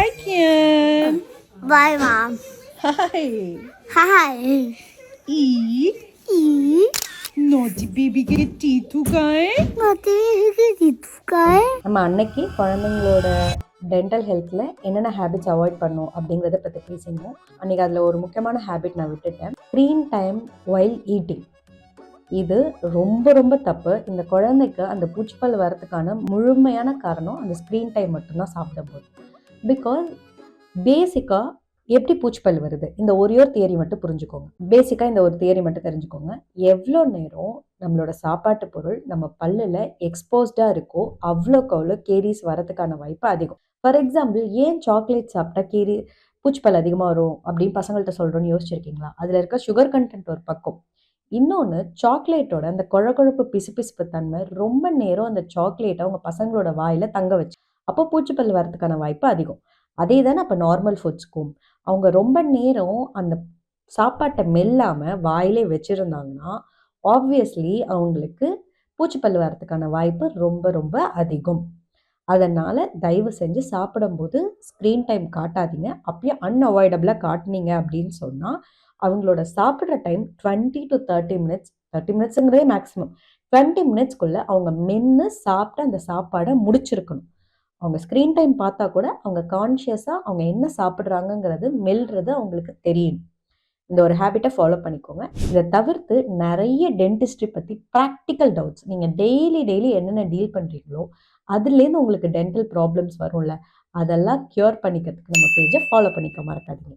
Hi, Kian. Bye, Mom. Hi. Hi. Eat. Eat. Naughty baby के teeth उगाए. நம்ம அன்னைக்கு குழந்தைங்களோட டென்டல் ஹெல்த்தில் என்னென்ன ஹேபிட்ஸ் அவாய்ட் பண்ணும் அப்படிங்கிறத பற்றி பேசினோம். அன்றைக்கி அதில் ஒரு முக்கியமான ஹேபிட் நான் விட்டுட்டேன். Screen time while eating. இது ரொம்ப ரொம்ப தப்பு. இந்த குழந்தைக்கு அந்த பூச்சிப்பல் வரதுக்கான முழுமையான காரணம் அந்த ஸ்க்ரீன் டைம் மட்டும்தான் சாப்பிடும்போது. பிகாஸ் பேசிக்காக எப்படி பூச்சிப்பல் வருது, இந்த ஒரே ஒரு தியரி மட்டும் புரிஞ்சுக்கோங்க. பேசிக்காக இந்த ஒரு தியரி மட்டும் தெரிஞ்சுக்கோங்க. எவ்வளோ நேரம் நம்மளோட சாப்பாட்டு பொருள் நம்ம பல்லில் எக்ஸ்போஸ்டாக இருக்கோ அவ்வளோக்கு அவ்வளோ கேரிஸ் வரதுக்கான வாய்ப்பு அதிகம். ஃபார் எக்ஸாம்பிள், ஏன் சாக்லேட் சாப்பிட்டா பூச்சிப்பல் அதிகமாக வரும் அப்படின்னு பசங்கள்கிட்ட சொல்கிறோன்னு யோசிச்சிருக்கீங்களா? அதில் இருக்க சுகர் கண்டென்ட் ஒரு பக்கம். இன்னொன்று, சாக்லேட்டோட அந்த குழகுழப்பு பிசுபிசுப்பு தன்மை ரொம்ப நேரம் அந்த சாக்லேட்டை அவங்க பசங்களோட வாயில் தங்க வச்சு, அப்போ பூச்சிப்பல் வரதுக்கான வாய்ப்பு அதிகம். அதே தானே அப்போ நார்மல் ஃபுட்ஸ்க்கும். அவங்க ரொம்ப நேரம் அந்த சாப்பாட்டை மெல்லாமல் வாயிலே வச்சுருந்தாங்கன்னா ஆப்வியஸ்லி அவங்களுக்கு பூச்சிப்பல் வரதுக்கான வாய்ப்பு ரொம்ப ரொம்ப அதிகம். அதனால் தயவு செஞ்சு சாப்பிடும்போது ஸ்க்ரீன் டைம் காட்டாதீங்க. அப்படியே அன்அவாய்டபுளாக காட்டினீங்க அப்படின்னு சொன்னால் அவங்களோட சாப்பிட்ற டைம் 20 to 30 மினிட்ஸ். 30 மினிட்ஸுங்கிறதே மேக்ஸிமம். 20 மினிட்ஸ்க்குள்ளே அவங்க மென்று சாப்பிட்டு அந்த சாப்பாடை முடிச்சிருக்கணும். அவங்க ஸ்க்ரீன் டைம் பார்த்தா கூட அவங்க கான்ஷியஸாக அவங்க என்ன சாப்பிட்றாங்கங்கிறது மெல்றது அவங்களுக்கு தெரியும். இந்த ஒரு ஹேபிட்டை ஃபாலோ பண்ணிக்கோங்க. இதை தவிர்த்து நிறைய டென்டிஸ்ட்ரி பற்றி ப்ராக்டிக்கல் டவுட்ஸ், நீங்கள் டெய்லி என்னென்ன டீல் பண்ணுறீங்களோ அதுலேருந்து உங்களுக்கு டென்டல் ப்ராப்ளம்ஸ் வரும்ல, அதெல்லாம் க்யூர் பண்ணிக்கிறதுக்கு நம்ம பேஜை ஃபாலோ பண்ணிக்க மறக்காதீங்க.